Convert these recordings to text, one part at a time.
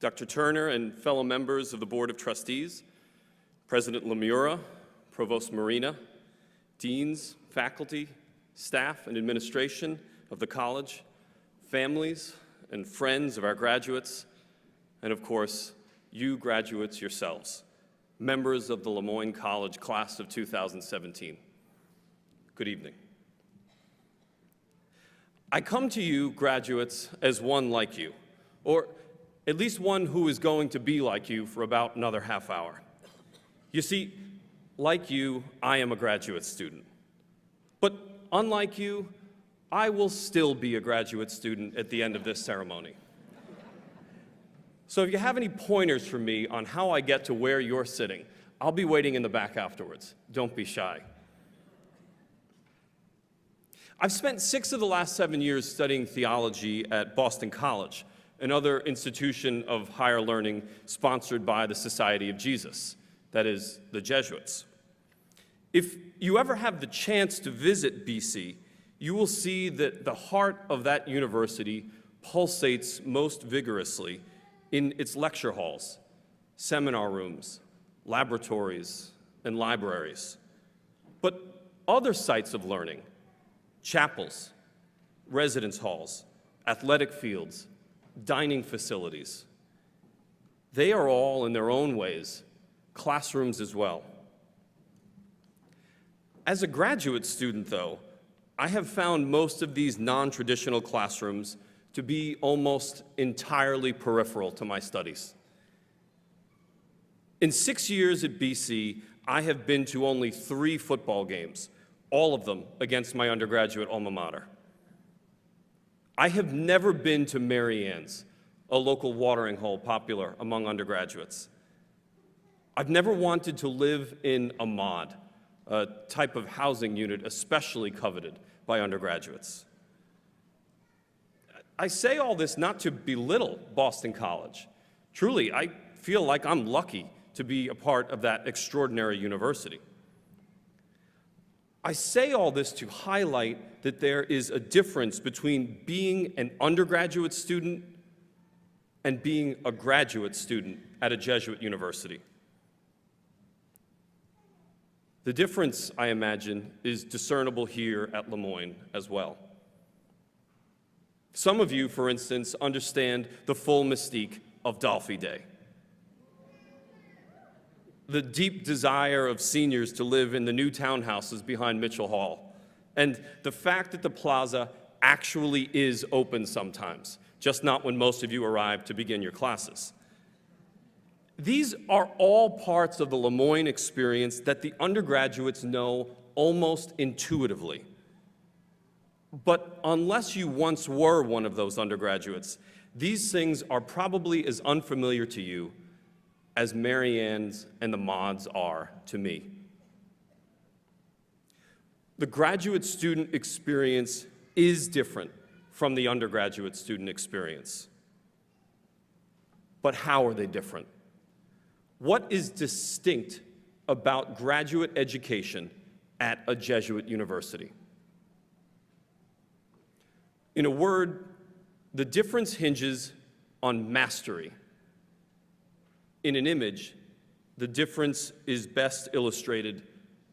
Dr. Turner and fellow members of the Board of Trustees, President Lemura, Provost Marina, deans, faculty, staff, and administration of the college, families and friends of our graduates, and of course, you graduates yourselves, members of the Moyne College class of 2017. Good evening. I come to you, graduates, as one like you, or at least one who is going to be like you for about another half hour. You see, like you, I am a graduate student. But unlike you, I will still be a graduate student at the end of this ceremony. So if you have any pointers for me on how I get to where you're sitting, I'll be waiting in the back afterwards. Don't be shy. I've spent 6 of the last 7 years studying theology at Boston College, another institution of higher learning sponsored by the Society of Jesus, that is, the Jesuits. If you ever have the chance to visit BC, you will see that the heart of that university pulsates most vigorously in its lecture halls, seminar rooms, laboratories, and libraries. But other sites of learning, chapels, residence halls, athletic fields, dining facilities, they are all, in their own ways, classrooms as well. As a graduate student, though, I have found most of these non-traditional classrooms to be almost entirely peripheral to my studies. In 6 years at BC, I have been to only 3 football games, all of them against my undergraduate alma mater. I have never been to Mary Ann's, a local watering hole popular among undergraduates. I've never wanted to live in a mod, a type of housing unit especially coveted by undergraduates. I say all this not to belittle Boston College. Truly, I feel like I'm lucky to be a part of that extraordinary university. I say all this to highlight that there is a difference between being an undergraduate student and being a graduate student at a Jesuit university. The difference, I imagine, is discernible here at Moyne as well. Some of you, for instance, understand the full mystique of Dolphy Day. The deep desire of seniors to live in the new townhouses behind Mitchell Hall, and the fact that the plaza actually is open sometimes, just not when most of you arrive to begin your classes. These are all parts of the Moyne experience that the undergraduates know almost intuitively. But unless you once were one of those undergraduates, these things are probably as unfamiliar to you as Mary Ann's and the mods are to me. The graduate student experience is different from the undergraduate student experience. But how are they different? What is distinct about graduate education at a Jesuit university? In a word, the difference hinges on mastery. In an image, the difference is best illustrated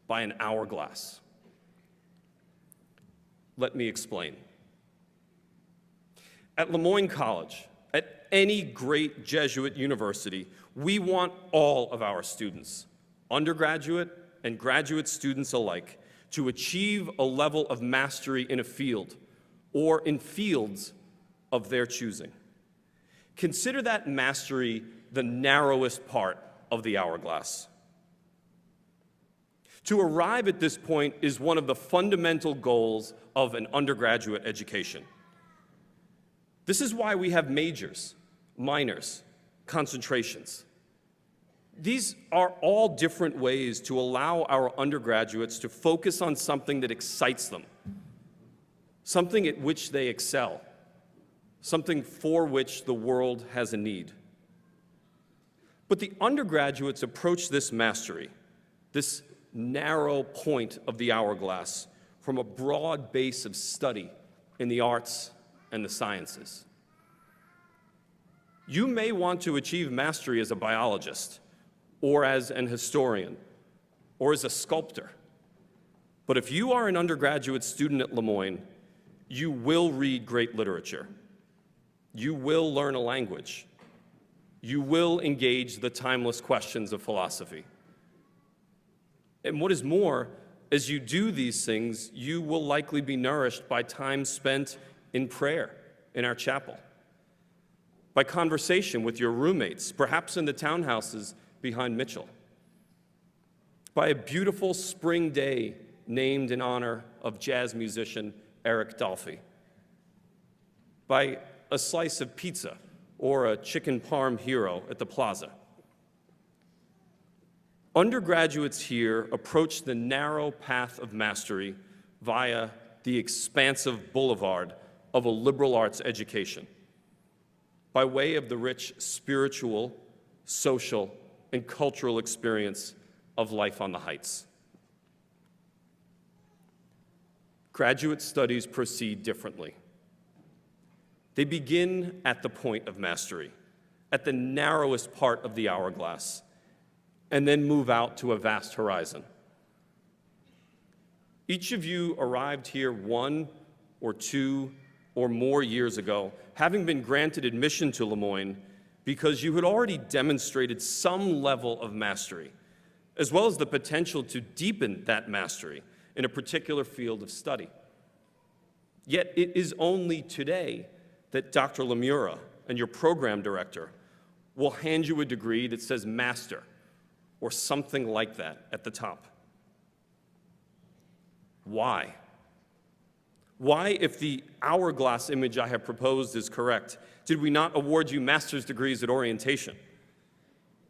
by an hourglass. Let me explain. At Moyne College, at any great Jesuit university, we want all of our students, undergraduate and graduate students alike, to achieve a level of mastery in a field or in fields of their choosing. Consider that mastery the narrowest part of the hourglass. To arrive at this point is one of the fundamental goals of an undergraduate education. This is why we have majors, minors, concentrations. These are all different ways to allow our undergraduates to focus on something that excites them, something at which they excel, something for which the world has a need. But the undergraduates approach this mastery, this narrow point of the hourglass, from a broad base of study in the arts and the sciences. You may want to achieve mastery as a biologist, or as an historian, or as a sculptor. But if you are an undergraduate student at Moyne, you will read great literature. You will learn a language. You will engage the timeless questions of philosophy. And what is more, as you do these things, you will likely be nourished by time spent in prayer in our chapel, by conversation with your roommates, perhaps in the townhouses behind Mitchell, by a beautiful spring day named in honor of jazz musician Eric Dolphy, by a slice of pizza or a chicken parm hero at the plaza. Undergraduates here approach the narrow path of mastery via the expansive boulevard of a liberal arts education, by way of the rich spiritual, social, and cultural experience of life on the Heights. Graduate studies proceed differently. They begin at the point of mastery, at the narrowest part of the hourglass, and then move out to a vast horizon. Each of you arrived here 1 or 2 or more years ago, having been granted admission to Moyne because you had already demonstrated some level of mastery, as well as the potential to deepen that mastery in a particular field of study. Yet it is only today that Dr. Lemura and your program director will hand you a degree that says master or something like that at the top. Why? Why, if the hourglass image I have proposed is correct, did we not award you master's degrees at orientation?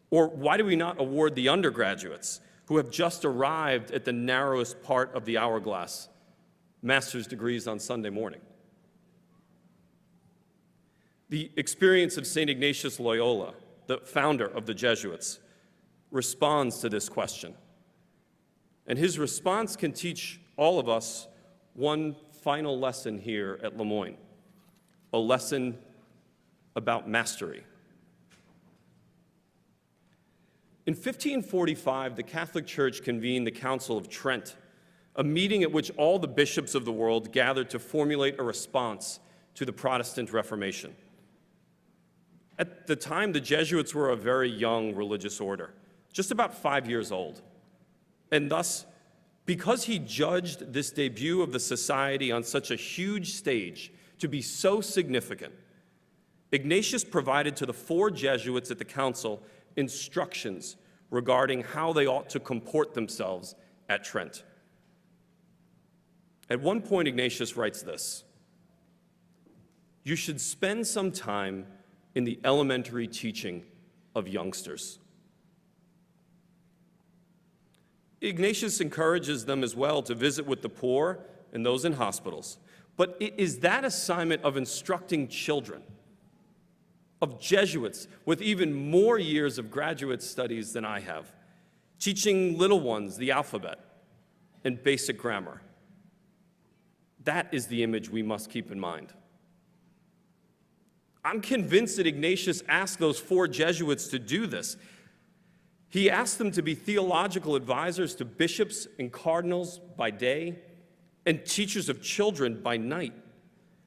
Or why do we not award the undergraduates who have just arrived at the narrowest part of the hourglass master's degrees on Sunday morning? The experience of St. Ignatius Loyola, the founder of the Jesuits, responds to this question. And his response can teach all of us one final lesson here at Moyne, a lesson about mastery. In 1545, the Catholic Church convened the Council of Trent, a meeting at which all the bishops of the world gathered to formulate a response to the Protestant Reformation. At the time, the Jesuits were a very young religious order, just about 5 years old. And thus, because he judged this debut of the society on such a huge stage to be so significant, Ignatius provided to the 4 Jesuits at the council instructions regarding how they ought to comport themselves at Trent. At one point, Ignatius writes this: "You should spend some time in the elementary teaching of youngsters." Ignatius encourages them as well to visit with the poor and those in hospitals. But it is that assignment of instructing children, of Jesuits with even more years of graduate studies than I have, teaching little ones the alphabet and basic grammar. That is the image we must keep in mind. I'm convinced that Ignatius asked those 4 Jesuits to do this. He asked them to be theological advisors to bishops and cardinals by day and teachers of children by night,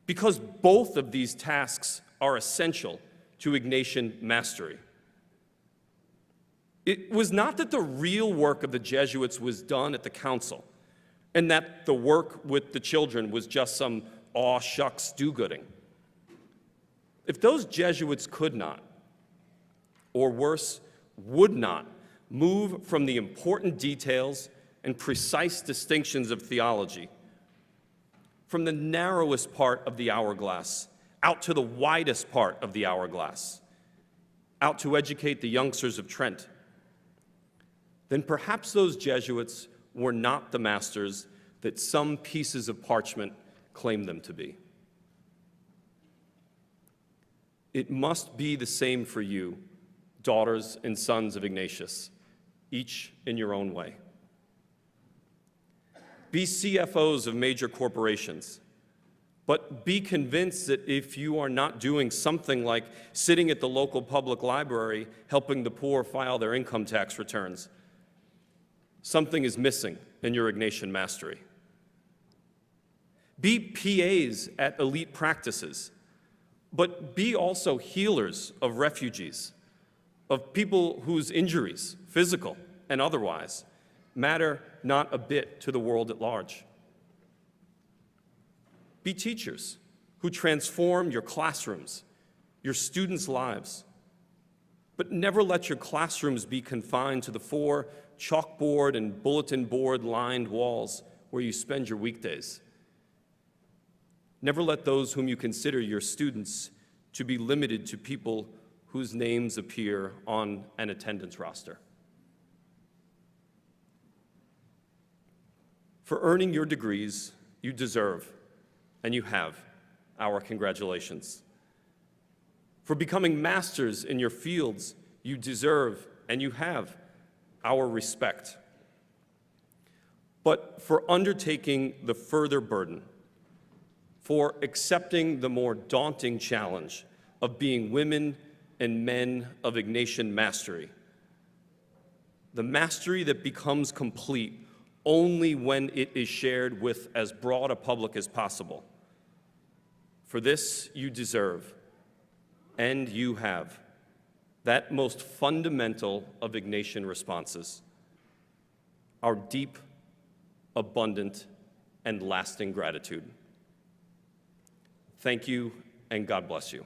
because both of these tasks are essential to Ignatian mastery. It was not that the real work of the Jesuits was done at the council and that the work with the children was just some aw shucks do-gooding. If those Jesuits could not, or worse, would not, move from the important details and precise distinctions of theology, from the narrowest part of the hourglass out to the widest part of the hourglass, out to educate the youngsters of Trent, then perhaps those Jesuits were not the masters that some pieces of parchment claim them to be. It must be the same for you, daughters and sons of Ignatius, each in your own way. Be CFOs of major corporations. But be convinced that if you are not doing something like sitting at the local public library helping the poor file their income tax returns, something is missing in your Ignatian mastery. Be PAs at elite practices, but be also healers of refugees, of people whose injuries, physical and otherwise, matter not a bit to the world at large. Be teachers who transform your classrooms, your students' lives, but never let your classrooms be confined to the 4 chalkboard and bulletin board lined walls where you spend your weekdays. Never let those whom you consider your students to be limited to people whose names appear on an attendance roster. For earning your degrees, you deserve, and you have, our congratulations. For becoming masters in your fields, you deserve, and you have, our respect. But for undertaking the further burden, for accepting the more daunting challenge of being women and men of Ignatian mastery, the mastery that becomes complete only when it is shared with as broad a public as possible. For this you deserve, and you have, that most fundamental of Ignatian responses, our deep, abundant, and lasting gratitude. Thank you, and God bless you.